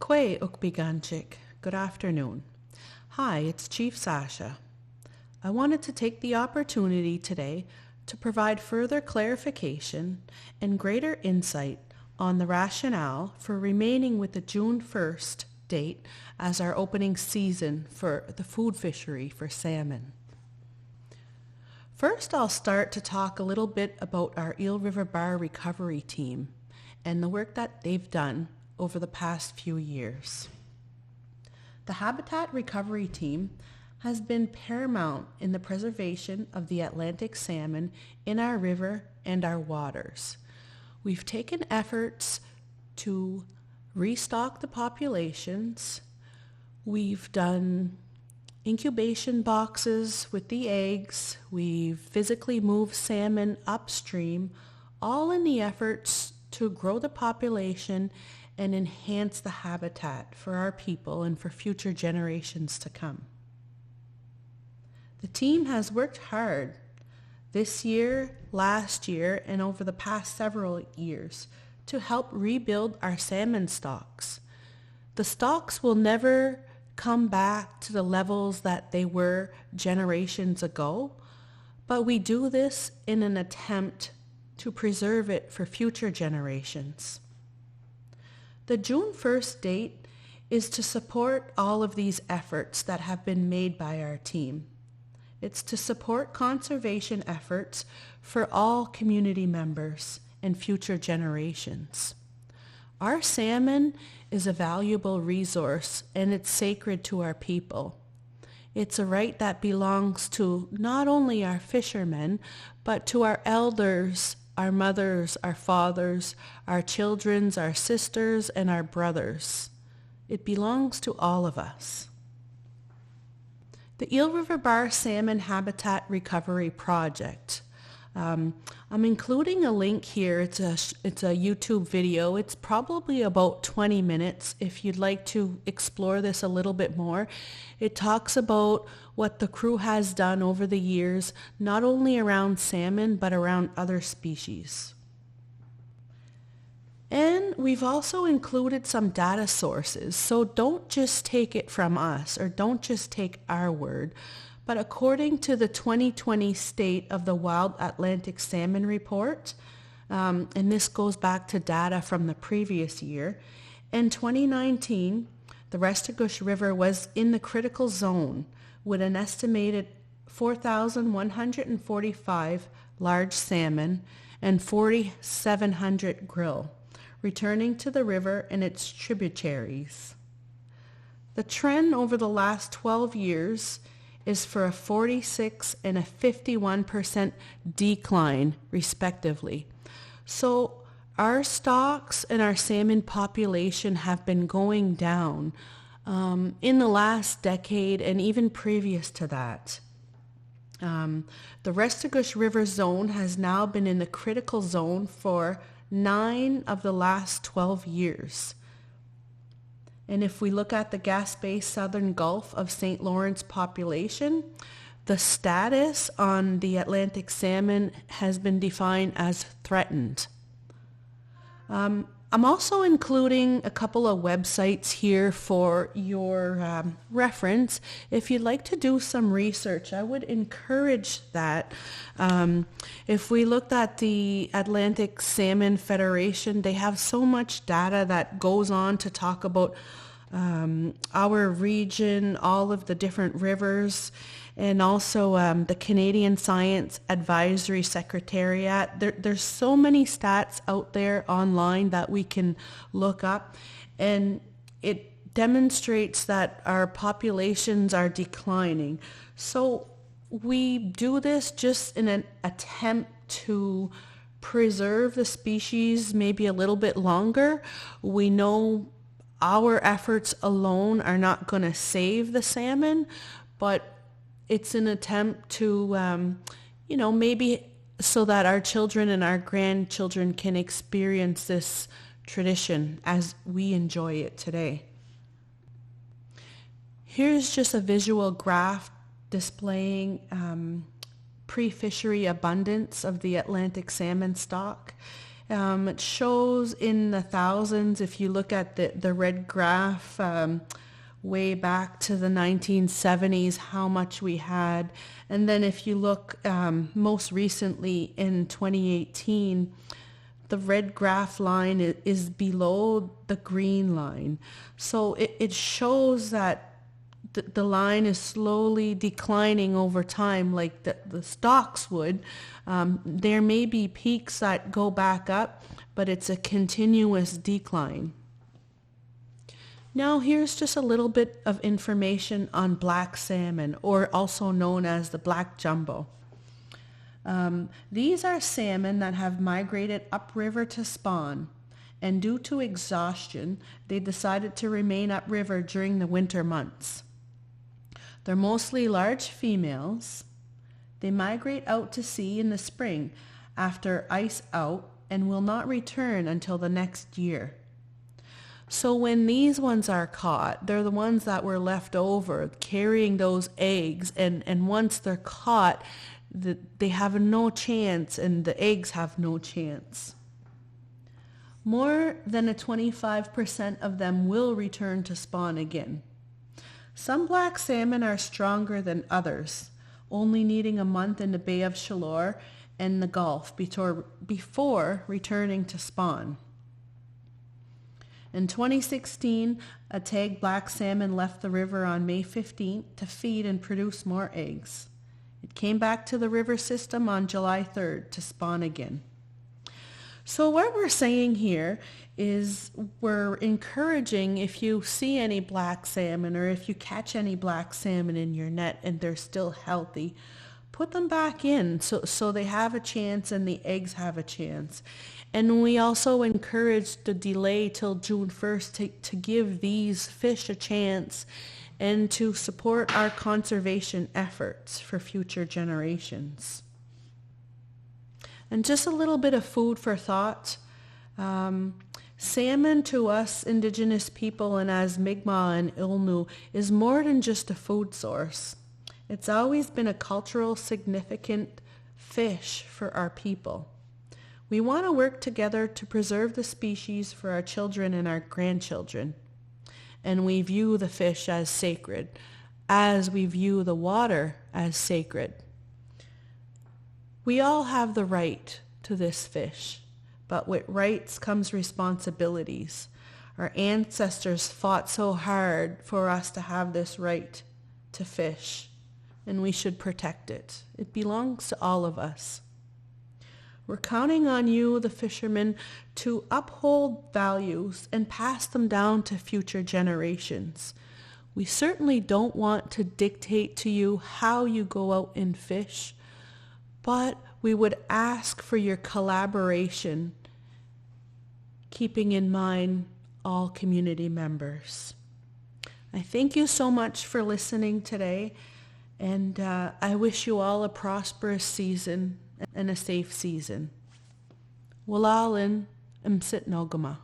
Ugpi'ganjig. Good afternoon. Hi, it's Chief Sasha. I wanted to take the opportunity today to provide further clarification and greater insight on the rationale for remaining with the June 1st date as our opening season for the food fishery for salmon. First, I'll start to talk a little bit about our Eel River Bar recovery team and the work that they've done over the past few years. The habitat recovery team has been paramount in the preservation of the Atlantic salmon in our river and our waters. We've taken efforts to restock the populations. We've done incubation boxes with the eggs. We've physically moved salmon upstream, all in the efforts to grow the population and enhance the habitat for our people and for future generations to come. The team has worked hard this year, last year, and over the past several years to help rebuild our salmon stocks. The stocks will never come back to the levels that they were generations ago, but we do this in an attempt to preserve it for future generations. The June 1st date is to support all of these efforts that have been made by our team. It's to support conservation efforts for all community members and future generations. Our salmon is a valuable resource and it's sacred to our people. It's a right that belongs to not only our fishermen, but to our elders, our mothers, our fathers, our children, our sisters, and our brothers. It belongs to all of us. The Eel River Bar Salmon Habitat Recovery Project. I'm including a link here. It's a YouTube video. It's probably about 20 minutes if you'd like to explore this a little bit more. It talks about what the crew has done over the years, not only around salmon, but around other species. And we've also included some data sources, so don't just take it from us or don't just take our word, but according to the 2020 State of the Wild Atlantic Salmon Report, and this goes back to data from the previous year, in 2019, the Restigouche River was in the critical zone with an estimated 4,145 large salmon and 4,700 grill, returning to the river and its tributaries. The trend over the last 12 years is for a 46 and a 51% decline, respectively. So our stocks and our salmon population have been going down in the last decade and even previous to that. The Restigouche River zone has now been in the critical zone for 9 of the last 12 years. And if we look at the Gaspé Southern Gulf of St. Lawrence population, the status on the Atlantic salmon has been defined as threatened. I'm also including a couple of websites here for your reference. If you'd like to do some research, I would encourage that. If we looked at the Atlantic Salmon Federation, they have so much data that goes on to talk about our region, all of the different rivers, and also the Canadian Science Advisory Secretariat. There's so many stats out there online that we can look up, and it demonstrates that our populations are declining. So we do this just in an attempt to preserve the species maybe a little bit longer. We know our efforts alone are not going to save the salmon, but it's an attempt to, maybe so that our children and our grandchildren can experience this tradition as we enjoy it today. Here's just a visual graph displaying pre-fishery abundance of the Atlantic salmon stock. It shows in the thousands. If you look at the red graph way back to the 1970s, how much we had. And then if you look most recently in 2018, the red graph line is below the green line. So it shows that the line is slowly declining over time, like the stocks would. There may be peaks that go back up, but it's a continuous decline. Now here's just a little bit of information on black salmon, or also known as the black jumbo. These are salmon that have migrated upriver to spawn, and due to exhaustion, they decided to remain upriver during the winter months. They're mostly large females. They migrate out to sea in the spring after ice out and will not return until the next year. So when these ones are caught, they're the ones that were left over carrying those eggs, and once they're caught, they have no chance and the eggs have no chance. More than 25% of them will return to spawn again. Some black salmon are stronger than others, only needing a month in the Bay of Chaleur and the Gulf before returning to spawn. In 2016, a tagged black salmon left the river on May 15th to feed and produce more eggs. It came back to the river system on July 3rd to spawn again. So what we're saying here is we're encouraging, if you see any black salmon or if you catch any black salmon in your net and they're still healthy, put them back in so they have a chance and the eggs have a chance. And we also encourage the delay till June 1st to give these fish a chance and to support our conservation efforts for future generations. And just a little bit of food for thought. Salmon to us Indigenous people and as Mi'kmaq and Ilnu is more than just a food source. It's always been a cultural significant fish for our people. We want to work together to preserve the species for our children and our grandchildren. And we view the fish as sacred, as we view the water as sacred. We all have the right to this fish, but with rights comes responsibilities. Our ancestors fought so hard for us to have this right to fish, and we should protect it. It belongs to all of us. We're counting on you, the fishermen, to uphold values and pass them down to future generations. We certainly don't want to dictate to you how you go out and fish, but we would ask for your collaboration, keeping in mind all community members. I thank you so much for listening today, and I wish you all a prosperous season and a safe season. Walalin Msitnogama.